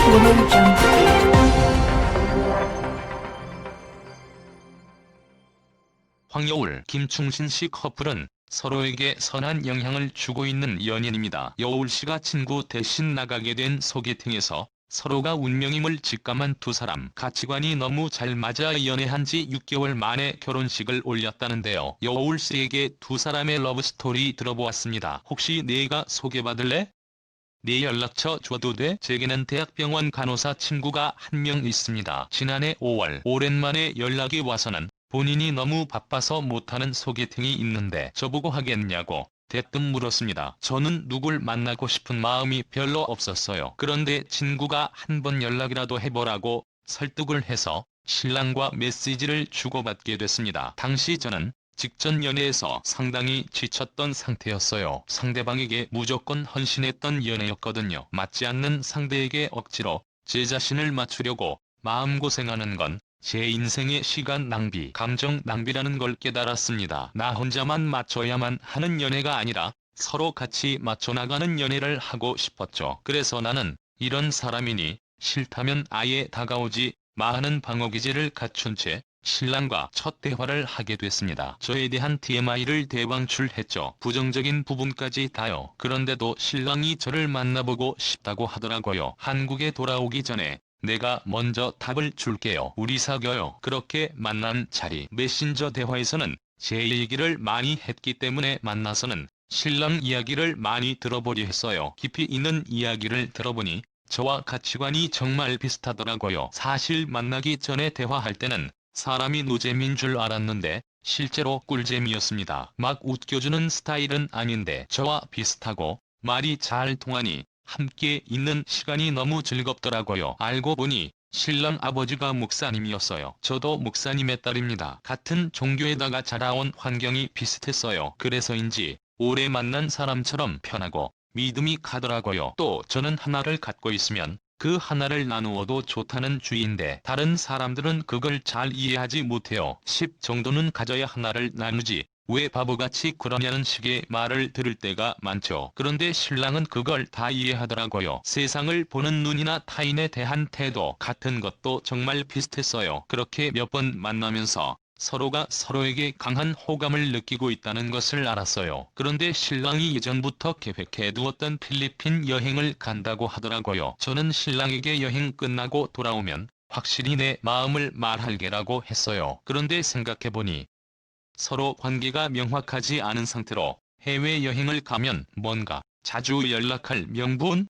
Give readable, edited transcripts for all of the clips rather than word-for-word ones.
global jungle. 황여울, 김충신 씨 커플은 서로에게 선한 영향을 주고 있는 연인입니다. 여울 씨가 친구 대신 나가게 된 소개팅에서 서로가 운명임을 직감한 두 사람, 가치관이 너무 잘 맞아 연애한 지 6개월 만에 결혼식을 올렸다는데요. 여울 씨에게 두 사람의 러브스토리 들어보았습니다. 혹시 내가 소개받을래? 네 연락처 줘도 돼? 제게는 대학병원 간호사 친구가 한 명 있습니다. 지난해 5월 오랜만에 연락이 와서는 본인이 너무 바빠서 못하는 소개팅이 있는데 저보고 하겠냐고 대뜸 물었습니다. 저는 누굴 만나고 싶은 마음이 별로 없었어요. 그런데 친구가 한 번 연락이라도 해보라고 설득을 해서 신랑과 메시지를 주고받게 됐습니다. 당시 저는 직전 연애에서 상당히 지쳤던 상태였어요. 상대방에게 무조건 헌신했던 연애였거든요. 맞지 않는 상대에게 억지로 제 자신을 맞추려고 마음고생하는 건 제 인생의 시간 낭비, 감정 낭비라는 걸 깨달았습니다. 나 혼자만 맞춰야만 하는 연애가 아니라 서로 같이 맞춰나가는 연애를 하고 싶었죠. 그래서 나는 이런 사람이니 싫다면 아예 다가오지 마 하는 방어기제를 갖춘 채 신랑과 첫 대화를 하게 됐습니다. 저에 대한 TMI를 대방출했죠. 부정적인 부분까지 다요. 그런데도 신랑이 저를 만나보고 싶다고 하더라고요. 한국에 돌아오기 전에 내가 먼저 답을 줄게요. 우리 사겨요. 그렇게 만난 자리. 메신저 대화에서는 제 얘기를 많이 했기 때문에 만나서는 신랑 이야기를 많이 들어보려 했어요. 깊이 있는 이야기를 들어보니 저와 가치관이 정말 비슷하더라고요. 사실 만나기 전에 대화할 때는 사람이 노잼인 줄 알았는데 실제로 꿀잼이었습니다. 막 웃겨주는 스타일은 아닌데 저와 비슷하고 말이 잘 통하니 함께 있는 시간이 너무 즐겁더라고요. 알고 보니 신랑 아버지가 목사님이었어요. 저도 목사님의 딸입니다. 같은 종교에다가 자라온 환경이 비슷했어요. 그래서인지 오래 만난 사람처럼 편하고 믿음이 가더라고요. 또 저는 하나를 갖고 있으면 그 하나를 나누어도 좋다는 주의인데 다른 사람들은 그걸 잘 이해하지 못해요. 10 정도는 가져야 하나를 나누지 왜 바보같이 그러냐는 식의 말을 들을 때가 많죠. 그런데 신랑은 그걸 다 이해하더라고요. 세상을 보는 눈이나 타인에 대한 태도 같은 것도 정말 비슷했어요. 그렇게 몇 번 만나면서 서로가 서로에게 강한 호감을 느끼고 있다는 것을 알았어요. 그런데 신랑이 예전부터 계획해두었던 필리핀 여행을 간다고 하더라고요. 저는 신랑에게 여행 끝나고 돌아오면 확실히 내 마음을 말할게라고 했어요. 그런데 생각해보니 서로 관계가 명확하지 않은 상태로 해외여행을 가면 뭔가 자주 연락할 명분도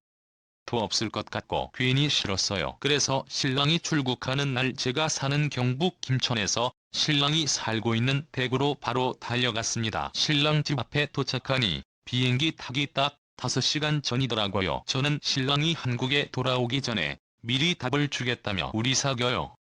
없을 것 같고 괜히 싫었어요. 그래서 신랑이 출국하는 날 제가 사는 경북 김천에서 신랑이 살고 있는 대구로 바로 달려갔습니다. 신랑 집 앞에 도착하니 비행기 타기 딱 5시간 전이더라고요. 저는 신랑이 한국에 돌아오기 전에 미리 답을 주겠다며 우리 사겨요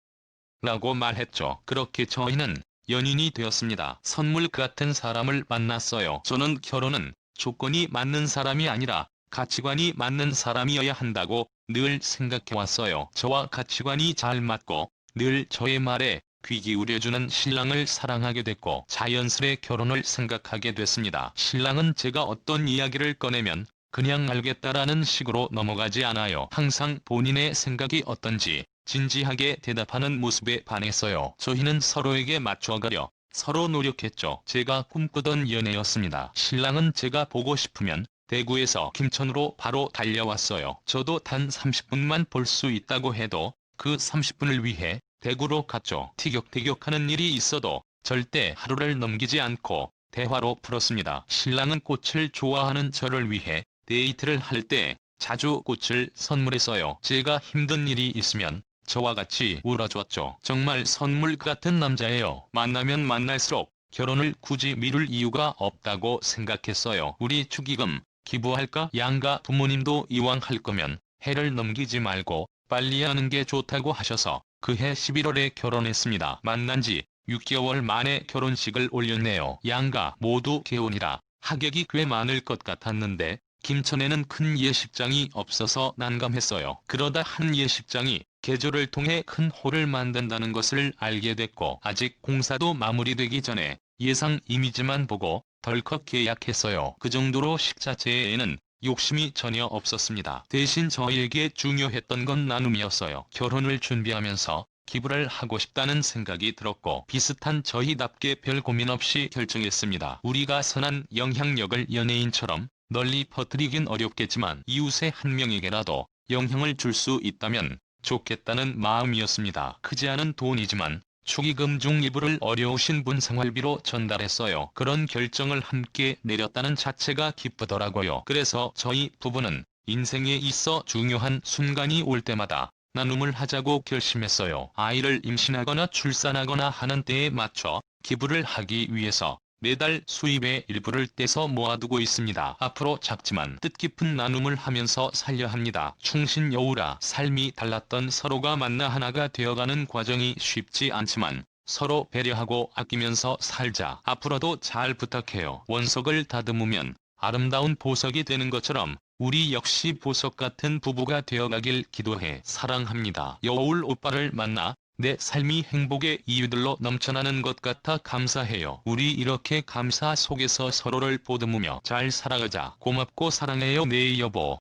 라고 말했죠. 그렇게 저희는 연인이 되었습니다. 선물 같은 사람을 만났어요. 저는 결혼은 조건이 맞는 사람이 아니라 가치관이 맞는 사람이어야 한다고 늘 생각해왔어요. 저와 가치관이 잘 맞고 늘 저의 말에 귀 기울여주는 신랑을 사랑하게 됐고 자연스레 결혼을 생각하게 됐습니다. 신랑은 제가 어떤 이야기를 꺼내면 그냥 알겠다라는 식으로 넘어가지 않아요. 항상 본인의 생각이 어떤지 진지하게 대답하는 모습에 반했어요. 저희는 서로에게 맞춰가려 서로 노력했죠. 제가 꿈꾸던 연애였습니다. 신랑은 제가 보고 싶으면 대구에서 김천으로 바로 달려왔어요. 저도 단 30분만 볼 수 있다고 해도 그 30분을 위해 대구로 갔죠. 티격태격하는 일이 있어도 절대 하루를 넘기지 않고 대화로 풀었습니다. 신랑은 꽃을 좋아하는 저를 위해 데이트를 할 때 자주 꽃을 선물했어요. 제가 힘든 일이 있으면 저와 같이 울어줬죠. 정말 선물 같은 남자예요. 만나면 만날수록 결혼을 굳이 미룰 이유가 없다고 생각했어요. 우리 축의금 기부할까? 양가 부모님도 이왕 할 거면 해를 넘기지 말고 빨리 하는 게 좋다고 하셔서 그해 11월에 결혼했습니다. 만난 지 6개월 만에 결혼식을 올렸네요. 양가 모두 개혼이라 하객이 꽤 많을 것 같았는데 김천에는 큰 예식장이 없어서 난감했어요. 그러다 한 예식장이 개조를 통해 큰 홀을 만든다는 것을 알게 됐고 아직 공사도 마무리되기 전에 예상 이미지만 보고 덜컥 계약했어요. 그 정도로 식자재에는 욕심이 전혀 없었습니다. 대신 저희에게 중요했던 건 나눔이었어요. 결혼을 준비하면서 기부를 하고 싶다는 생각이 들었고 비슷한 저희답게 별 고민 없이 결정했습니다. 우리가 선한 영향력을 연예인처럼 널리 퍼뜨리긴 어렵겠지만 이웃의 한 명에게라도 영향을 줄 수 있다면 좋겠다는 마음이었습니다. 크지 않은 돈이지만 축의금 중 일부를 어려우신 분 생활비로 전달했어요. 그런 결정을 함께 내렸다는 자체가 기쁘더라고요. 그래서 저희 부부는 인생에 있어 중요한 순간이 올 때마다 나눔을 하자고 결심했어요. 아이를 임신하거나 출산하거나 하는 때에 맞춰 기부를 하기 위해서 매달 수입의 일부를 떼서 모아두고 있습니다. 앞으로 작지만 뜻깊은 나눔을 하면서 살려 합니다. 충신 여우라. 삶이 달랐던 서로가 만나 하나가 되어가는 과정이 쉽지 않지만 서로 배려하고 아끼면서 살자. 앞으로도 잘 부탁해요. 원석을 다듬으면 아름다운 보석이 되는 것처럼 우리 역시 보석 같은 부부가 되어가길 기도해 사랑합니다. 여울 오빠를 만나 내 삶이 행복의 이유들로 넘쳐나는 것 같아 감사해요. 우리 이렇게 감사 속에서 서로를 보듬으며 잘 살아가자. 고맙고 사랑해요 네 여보.